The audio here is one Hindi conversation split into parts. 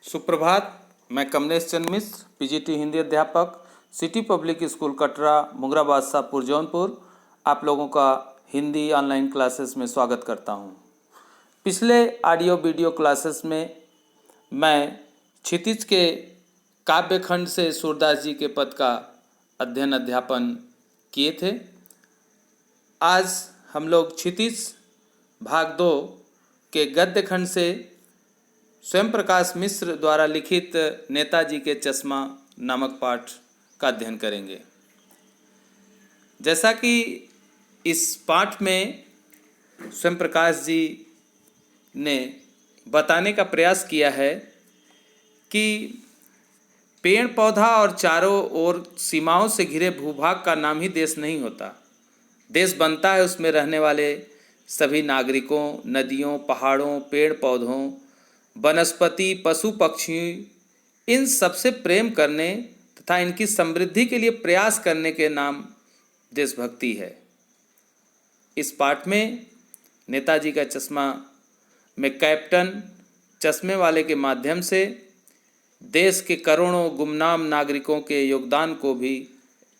सुप्रभात। मैं कमलेश चंद्र मिश्र, पीजीटी हिंदी अध्यापक, City Public School Katra, Mugrabad Shahpur Jaunpur, आप लोगों का हिंदी ऑनलाइन क्लासेस में स्वागत करता हूं। पिछले ऑडियो वीडियो क्लासेस में मैं क्षितिज के काव्य खंड से सूरदास जी के पद का अध्ययन अध्यापन किए थे। आज हम लोग क्षितिज भाग 2 के गद्य खंड से स्वयं प्रकाश मिश्र द्वारा लिखित नेताजी के चश्मा नामक पाठ का अध्ययन करेंगे। जैसा कि इस पाठ में स्वयं प्रकाश जी ने बताने का प्रयास किया है कि पेड़ पौधा और चारों ओर सीमाओं से घिरे भूभाग का नाम ही देश नहीं होता। देश बनता है उसमें रहने वाले सभी नागरिकों, नदियों, पहाड़ों, पेड़ पौधों, वनस्पति, पशु पक्षी, इन सबसे प्रेम करने तथा इनकी समृद्धि के लिए प्रयास करने के नाम देशभक्ति है। इस पाठ में नेताजी का चश्मा में कैप्टन चश्मे वाले के माध्यम से देश के करोड़ों गुमनाम नागरिकों के योगदान को भी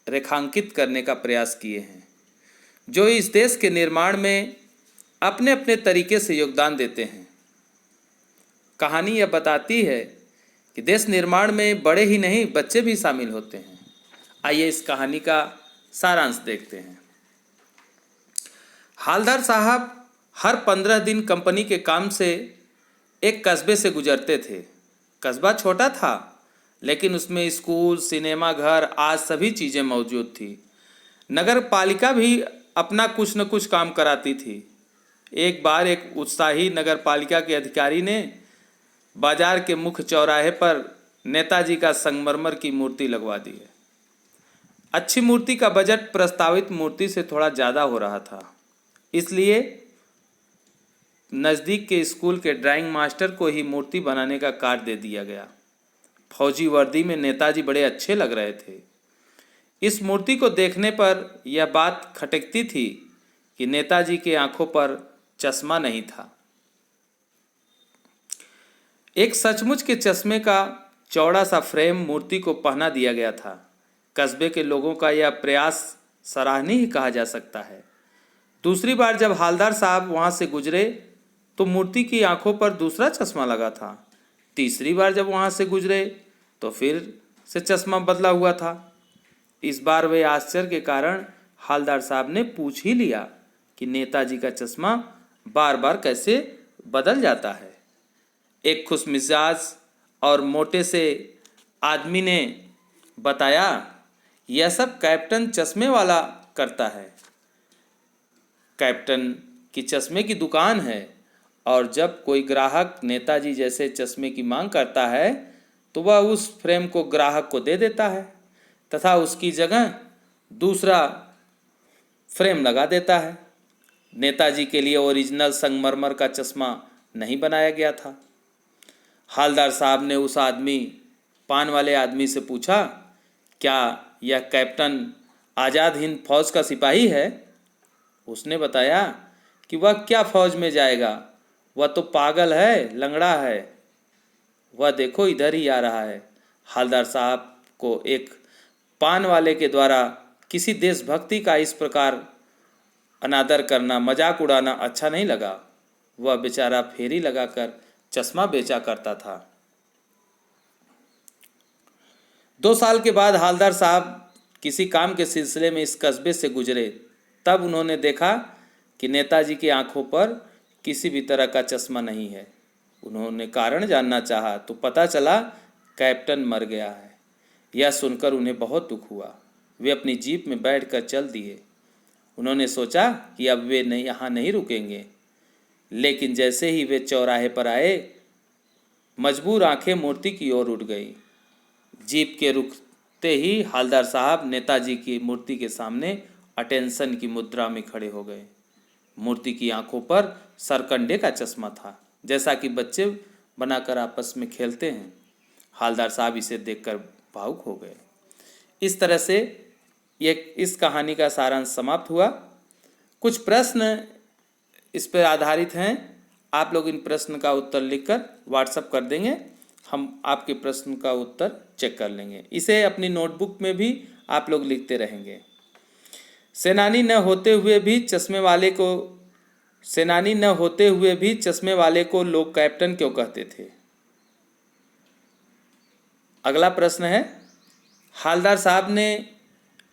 रेखांकित करने का प्रयास किए हैं, जो इस देश के निर्माण में अपने अपने तरीके से योगदान देते हैं। कहानी यह बताती है कि देश निर्माण में बड़े ही नहीं बच्चे भी शामिल होते हैं। आइए इस कहानी का सारांश देखते हैं। हालदार साहब हर 15 दिन कंपनी के काम से एक कस्बे से गुजरते थे। कस्बा छोटा था, लेकिन उसमें स्कूल, सिनेमा घर आज सभी चीज़ें मौजूद थी। नगर पालिका भी अपना कुछ न कुछ काम कराती थी। एक बार एक उत्साही नगर पालिका के अधिकारी ने बाजार के मुख्य चौराहे पर नेताजी का संगमरमर की मूर्ति लगवा दी है। अच्छी मूर्ति का बजट प्रस्तावित मूर्ति से थोड़ा ज़्यादा हो रहा था, इसलिए नज़दीक के स्कूल के ड्राइंग मास्टर को ही मूर्ति बनाने का कार्य दे दिया गया। फौजी वर्दी में नेताजी बड़े अच्छे लग रहे थे। इस मूर्ति को देखने पर यह बात खटकती थी कि नेताजी के आंखों पर चश्मा नहीं था। एक सचमुच के चश्मे का चौड़ा सा फ्रेम मूर्ति को पहना दिया गया था। कस्बे के लोगों का यह प्रयास सराहनीय ही कहा जा सकता है। दूसरी बार जब हालदार साहब वहां से गुजरे तो मूर्ति की आंखों पर दूसरा चश्मा लगा था। तीसरी बार जब वहां से गुजरे तो फिर से चश्मा बदला हुआ था। इस बार वे आश्चर्य के कारण हालदार साहब ने पूछ ही लिया कि नेताजी का चश्मा बार बार कैसे बदल जाता है। एक खुशमिजाज और मोटे से आदमी ने बताया, यह सब कैप्टन चश्मे वाला करता है। कैप्टन की चश्मे की दुकान है और जब कोई ग्राहक नेताजी जैसे चश्मे की मांग करता है तो वह उस फ्रेम को ग्राहक को दे देता है तथा उसकी जगह दूसरा फ्रेम लगा देता है। नेताजी के लिए ओरिजिनल संगमरमर का चश्मा नहीं बनाया गया था। हालदार साहब ने उस आदमी, पान वाले आदमी से पूछा, क्या यह कैप्टन आज़ाद हिंद फौज का सिपाही है? उसने बताया कि वह क्या फौज में जाएगा, वह तो पागल है, लंगड़ा है। वह देखो इधर ही आ रहा है। हालदार साहब को एक पान वाले के द्वारा किसी देशभक्ति का इस प्रकार अनादर करना, मजाक उड़ाना अच्छा नहीं लगा। वह बेचारा फेरी लगाकर चश्मा बेचा करता था। 2 साल के बाद हालदार साहब किसी काम के सिलसिले में इस कस्बे से गुजरे। तब उन्होंने देखा कि नेताजी की आंखों पर किसी भी तरह का चश्मा नहीं है। उन्होंने कारण जानना चाहा तो पता चला कैप्टन मर गया है। यह सुनकर उन्हें बहुत दुख हुआ। वे अपनी जीप में बैठकर चल दिए। उन्होंने सोचा कि अब वे यहाँ नहीं रुकेंगे, लेकिन जैसे ही वे चौराहे पर आए, मजबूर आंखें मूर्ति की ओर उठ गई। जीप के रुकते ही हालदार साहब नेताजी की मूर्ति के सामने अटेंशन की मुद्रा में खड़े हो गए। मूर्ति की आंखों पर सरकंडे का चश्मा था, जैसा कि बच्चे बनाकर आपस में खेलते हैं। हालदार साहब इसे देखकर भावुक हो गए। इस तरह से इस कहानी का सारांश समाप्त हुआ। कुछ प्रश्न इस पर आधारित हैं। आप लोग इन प्रश्न का उत्तर लिखकर व्हाट्सएप कर देंगे। हम आपके प्रश्न का उत्तर चेक कर लेंगे। इसे अपनी नोटबुक में भी आप लोग लिखते रहेंगे। सेनानी न होते हुए भी चश्मे वाले को लोग कैप्टन क्यों कहते थे? अगला प्रश्न है, हालदार साहब ने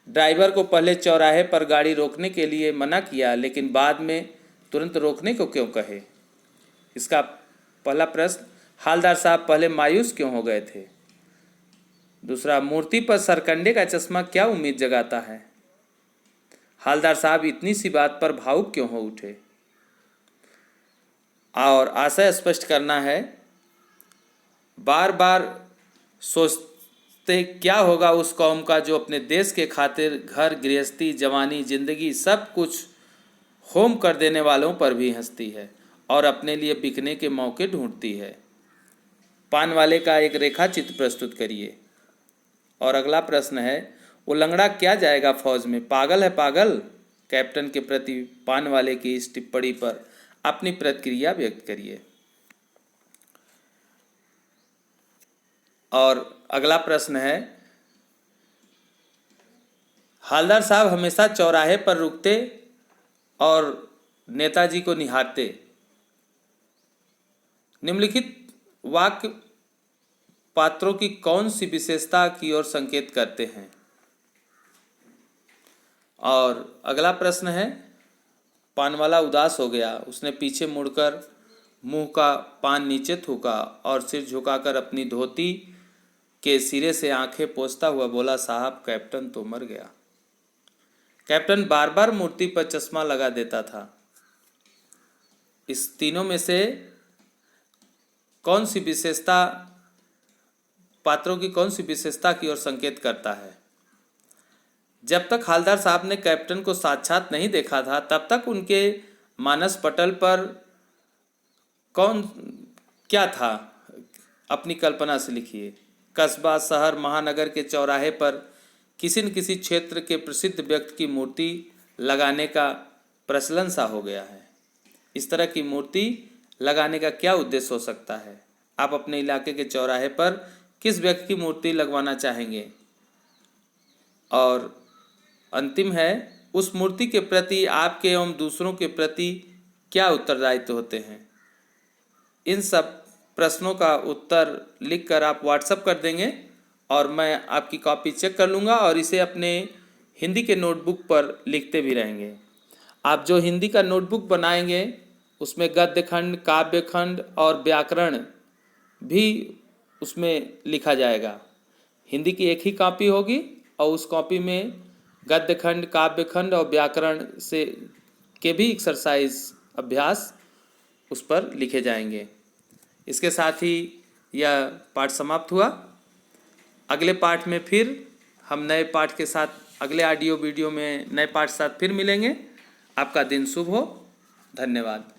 ड्राइवर को पहले चौराहे पर गाड़ी रोकने के लिए मना किया, लेकिन बाद में तुरंत रोकने को क्यों कहे? इसका पहला प्रश्न, हालदार साहब पहले मायूस क्यों हो गए थे? दूसरा, मूर्ति पर सरकंडे का चश्मा क्या उम्मीद जगाता है? हालदार साहब इतनी सी बात पर भावुक क्यों हो उठे? और आशय स्पष्ट करना है, बार बार सोचते क्या होगा उस कौम का जो अपने देश के खातिर घर गृहस्थी जवानी जिंदगी सब कुछ होम कर देने वालों पर भी हंसती है और अपने लिए बिकने के मौके ढूंढती है। पान वाले का एक रेखा चित्र प्रस्तुत करिए। और अगला प्रश्न है, वो लंगड़ा क्या जाएगा फौज में, पागल है पागल? कैप्टन के प्रति पान वाले की इस टिप्पणी पर अपनी प्रतिक्रिया व्यक्त करिए। और अगला प्रश्न है, हालदार साहब हमेशा चौराहे पर रुकते और नेताजी को निहारते। निम्नलिखित वाक्य पात्रों की कौन सी विशेषता की ओर संकेत करते हैं? और अगला प्रश्न है, पानवाला उदास हो गया, उसने पीछे मुड़कर मुंह का पान नीचे थूका और सिर झुकाकर अपनी धोती के सिरे से आंखें पोंछता हुआ बोला, साहब कैप्टन तो मर गया। कैप्टन बार बार मूर्ति पर चश्मा लगा देता था। इस तीनों में से कौन सी विशेषता पात्रों की कौन सी विशेषता की ओर संकेत करता है? जब तक हालदार साहब ने कैप्टन को साक्षात नहीं देखा था तब तक उनके मानस पटल पर कौन क्या था, अपनी कल्पना से लिखिए। कस्बा, शहर, महानगर के चौराहे पर किसी न किसी क्षेत्र के प्रसिद्ध व्यक्ति की मूर्ति लगाने का प्रचलन सा हो गया है। इस तरह की मूर्ति लगाने का क्या उद्देश्य हो सकता है? आप अपने इलाके के चौराहे पर किस व्यक्ति की मूर्ति लगवाना चाहेंगे? और अंतिम है, उस मूर्ति के प्रति आपके एवं दूसरों के प्रति क्या उत्तरदायित्व होते हैं? इन सब प्रश्नों का उत्तर लिखकर आप व्हाट्सएप कर देंगे और मैं आपकी कॉपी चेक कर लूँगा और इसे अपने हिंदी के नोटबुक पर लिखते भी रहेंगे। आप जो हिंदी का नोटबुक बनाएंगे उसमें गद्य खंड, काव्य खंड और व्याकरण भी उसमें लिखा जाएगा। हिंदी की एक ही कॉपी होगी और उस कॉपी में गद्य खंड, काव्य खंड और व्याकरण से के भी एक्सरसाइज अभ्यास उस पर लिखे जाएंगे। इसके साथ ही यह पाठ समाप्त हुआ। अगले पाठ में फिर हम नए पाठ के साथ अगले ऑडियो वीडियो में नए पाठ के साथ फिर मिलेंगे। आपका दिन शुभ हो। धन्यवाद।